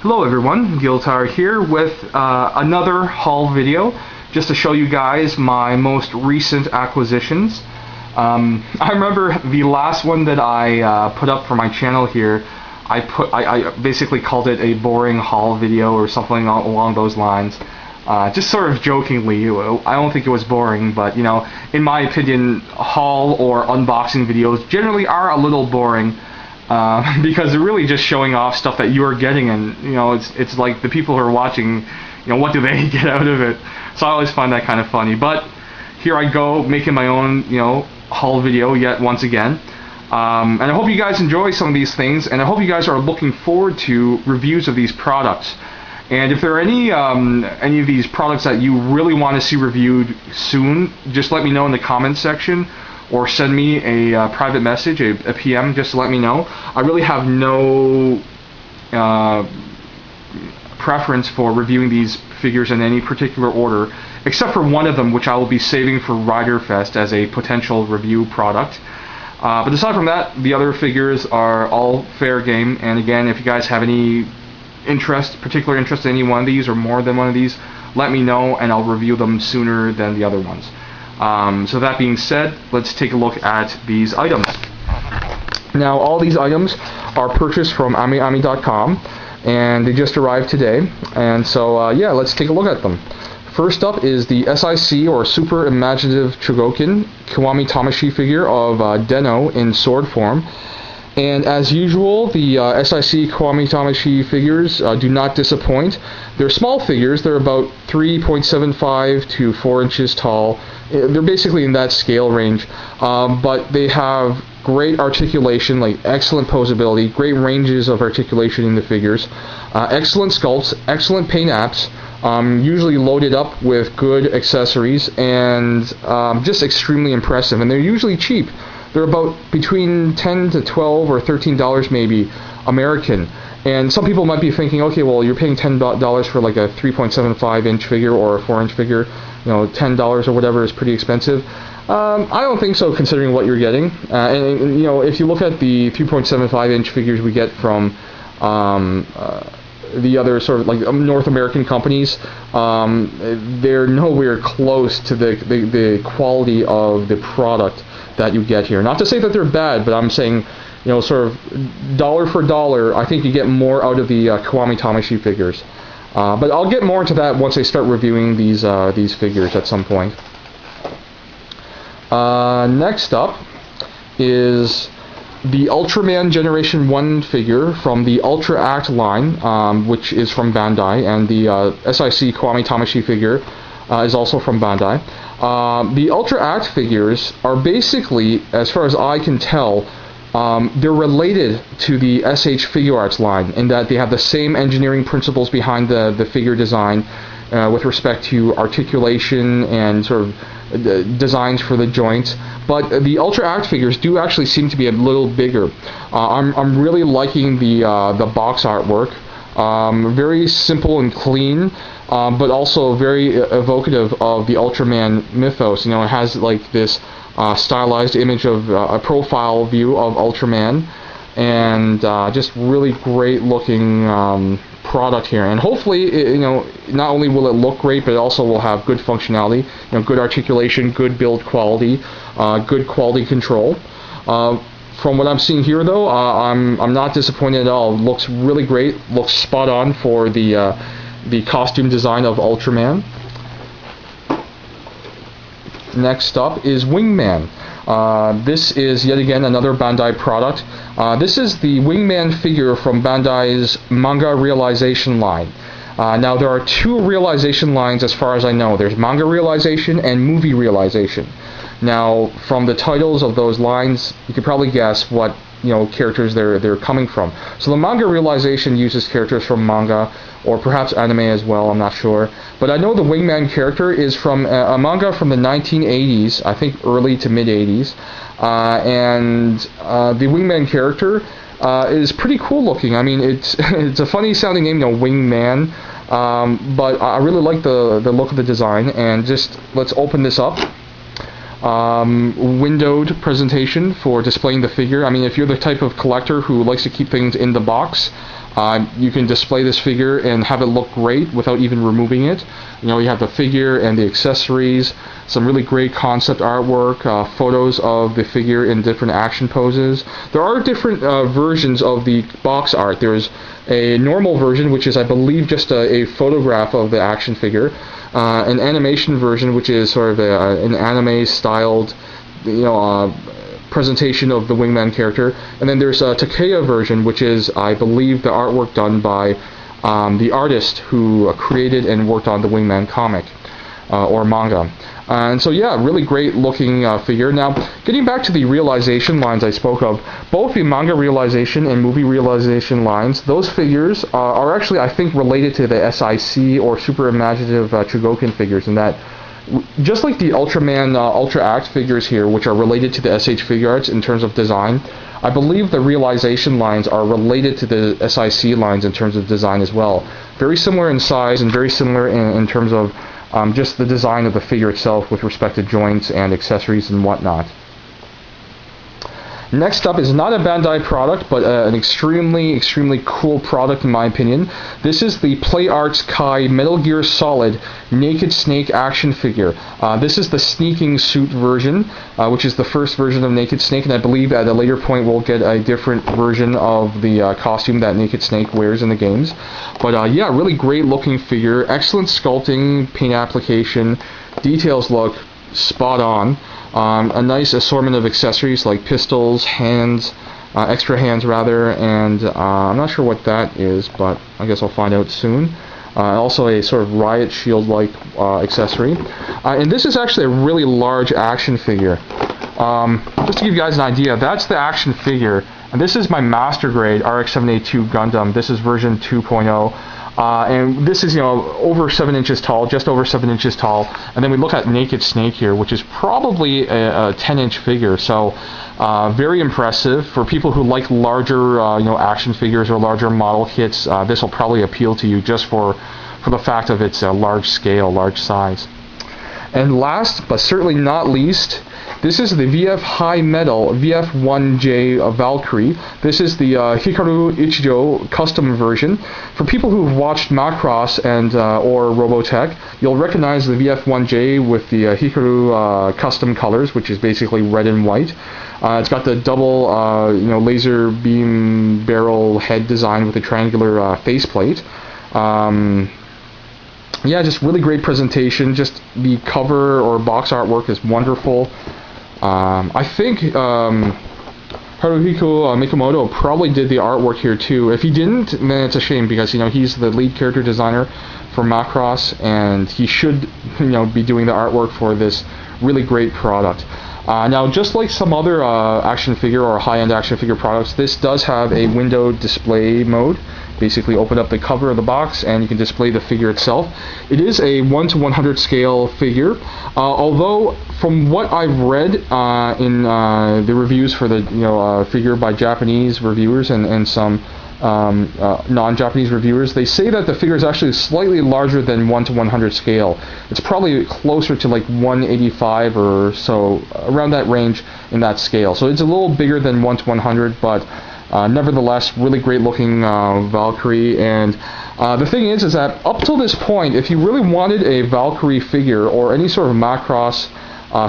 Hello everyone, Giltar here with another haul video just to show you guys my most recent acquisitions. I remember the last one that I put up for my channel here, I basically called it a boring haul video or something along those lines. Just sort of jokingly. I don't think it was boring, but you know, in my opinion, haul or unboxing videos generally are a little boring. Because they're really just showing off stuff that you are getting, and you know, it's like the people who are watching, you know, what do they get out of it? So I always find that kind of funny. But here I go, making my own, you know, haul video yet once again. And I hope you guys enjoy some of these things, and I hope you guys are looking forward to reviews of these products. And if there are any of these products that you really want to see reviewed soon, just let me know in the comments section, or send me a private message, a PM, just to let me know. I really have no preference for reviewing these figures in any particular order, except for one of them, which I will be saving for Riderfest as a potential review product. But aside from that, the other figures are all fair game. And again, if you guys have any particular interest in any one of these or more than one of these, let me know and I'll review them sooner than the other ones. So that being said, let's take a look at these items. Now, all these items are purchased from AmiAmi.com, and they just arrived today. And so, yeah, let's take a look at them. First up is the s.i.c, or Super Imaginative Chogokin Kiwami Tamashii figure of Den-O in sword form. And as usual, the s.i.c Kiwami Tamashii figures do not disappoint. They're small figures. They're about 3.75 to 4 inches tall. They're basically in that scale range, but they have great articulation, like excellent posability, great ranges of articulation in the figures, excellent sculpts, excellent paint apps, usually loaded up with good accessories, and just extremely impressive. And they're usually cheap. They're about between $10 to $12 or $13 maybe American. And some people might be thinking, okay, well, you're paying $10 for like a 3.75 inch figure or a 4 inch figure. You know, $10 or whatever is pretty expensive. I don't think so, considering what you're getting. And you know, if you look at the 3.75 inch figures we get from the other sort of like North American companies, they're nowhere close to the quality of the product that you get here. Not to say that they're bad, but I'm saying, you know, sort of dollar for dollar, I think you get more out of the Kiwami Tamashii figures. But I'll get more into that once I start reviewing these figures at some point. Next up is the Ultraman Generation 1 figure from the Ultra Act line, which is from Bandai, and the s.i.c Kiwami Tamashii figure is also from Bandai. The Ultra Act figures are basically, as far as I can tell, they're related to the SH Figure Arts line in that they have the same engineering principles behind the figure design with respect to articulation and sort of designs for the joints. But the Ultra Act figures do actually seem to be a little bigger. I'm really liking the box artwork. Very simple and clean, but also very evocative of the Ultraman mythos. You know, it has like this stylized image of a profile view of Ultraman, and just really great looking product here. And hopefully, you know, not only will it look great, but it also will have good functionality, you know, good articulation, good build quality, good quality control. From what I'm seeing here, though, I'm not disappointed at all. It looks really great. Looks spot on for the costume design of Ultraman. Next up is Wingman. This is yet again another Bandai product. This is the Wingman figure from Bandai's manga realization line. Now there are two realization lines as far as I know. There's manga realization and movie realization. Now, from the titles of those lines, you could probably guess what, you know, characters they're coming from. So the manga realization uses characters from manga, or perhaps anime as well, I'm not sure. But I know the Wingman character is from a manga from the 1980s, I think early to mid-80s. And the Wingman character is pretty cool looking. I mean, it's a funny sounding name, you know, Wingman. But I really like the look of the design. And just, let's open this up. Windowed presentation for displaying the figure. I mean, if you're the type of collector who likes to keep things in the box, You can display this figure and have it look great without even removing it. You have the figure and the accessories, some really great concept artwork, photos of the figure in different action poses. There are different versions of the box art. There's a normal version, which is, I believe, just a photograph of the action figure, an animation version, which is sort of an anime-styled, presentation of the Wingman character, and then there's a Takea version, which is, I believe, the artwork done by the artist who created and worked on the Wingman comic or manga. And so, yeah, really great looking figure. Now, getting back to the realization lines I spoke of, both the manga realization and movie realization lines, those figures are actually, I think, related to the s.i.c. or super imaginative Chogokin figures, in that, just like the Ultraman Ultra Act figures here, which are related to the SH Figure Arts in terms of design, I believe the realization lines are related to the s.i.c. lines in terms of design as well. Very similar in size and very similar in terms of just the design of the figure itself with respect to joints and accessories and whatnot. Next up is not a Bandai product, but an extremely cool product in my opinion. This is the Play Arts Kai Metal Gear Solid Naked Snake action figure. This is the sneaking suit version, which is the first version of Naked Snake, and I believe at a later point we'll get a different version of the costume that Naked Snake wears in the games. But yeah, really great looking figure, excellent sculpting, paint application, details look spot on. A nice assortment of accessories like pistols, hands, extra hands rather, and I'm not sure what that is, but I guess I'll find out soon. Also a sort of riot shield-like accessory. And this is actually a really large action figure. Just to give you guys an idea, that's the action figure, and this is my master grade RX-782 Gundam. This is version 2.0. And this is, over 7 inches tall, just over 7 inches tall. And then we look at Naked Snake here, which is probably a 10-inch figure. So very impressive. For people who like larger, action figures or larger model kits, this will probably appeal to you just for the fact of its large scale, large size. And last, but certainly not least, this is the VF High Metal VF1J Valkyrie. This is the Hikaru Ichijo custom version. For people who've watched Macross and or Robotech, you'll recognize the VF1J with the Hikaru custom colors, which is basically red and white. It's got the double laser beam barrel head design with a triangular faceplate. Yeah, just really great presentation. Just the cover or box artwork is wonderful. I think Haruhiko Mikamoto probably did the artwork here too. If he didn't, then it's a shame, because he's the lead character designer for Macross, and he should be doing the artwork for this really great product. Now, just like some other action figure or high-end action figure products, this does have a window display mode. Basically open up the cover of the box and you can display the figure itself. It is a 1:100 scale figure, although from what I've read in the reviews for the figure by Japanese reviewers and some non-Japanese reviewers, they say that the figure is actually slightly larger than 1:100 scale. It's probably closer to like 185 or so, around that range in that scale. So it's a little bigger than 1:100, but nevertheless, really great looking Valkyrie. And the thing is that up till this point, if you really wanted a Valkyrie figure or any sort of Macross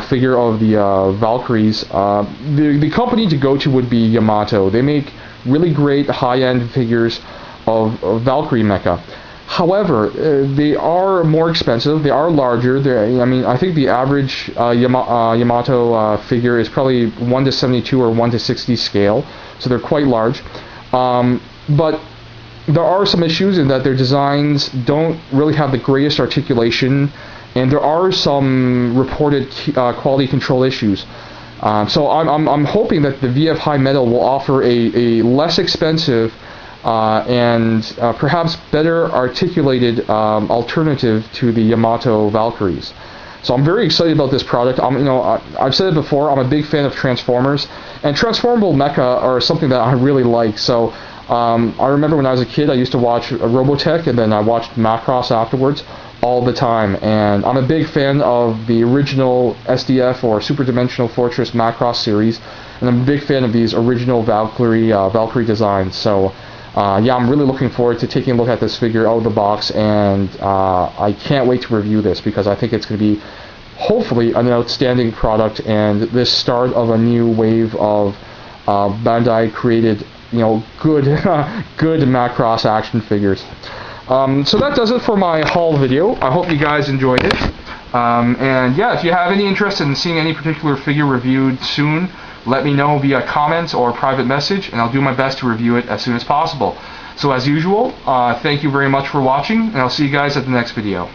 figure of the Valkyries, the company to go to would be Yamato. They make really great high-end figures of Valkyrie mecha. However, they are more expensive. They are larger. I think the average Yamato figure is probably 1:72 or 1:60 scale, so they're quite large. But there are some issues in that their designs don't really have the greatest articulation, and there are some reported quality control issues. So I'm hoping that the VF High Metal will offer a less expensive and perhaps better articulated alternative to the Yamato Valkyries. So I'm very excited about this product. I've said it before, I'm a big fan of Transformers, and transformable mecha are something that I really like. So I remember when I was a kid, I used to watch Robotech, and then I watched Macross afterwards all the time, and I'm a big fan of the original SDF or Super Dimensional Fortress Macross series, and I'm a big fan of these original Valkyrie designs. So yeah, I'm really looking forward to taking a look at this figure out of the box, and I can't wait to review this because I think it's going to be hopefully an outstanding product and this start of a new wave of Bandai created, good good Macross action figures. So that does it for my haul video. I hope you guys enjoyed it. And yeah, if you have any interest in seeing any particular figure reviewed soon, let me know via comments or private message, and I'll do my best to review it as soon as possible. So as usual, thank you very much for watching, and I'll see you guys at the next video.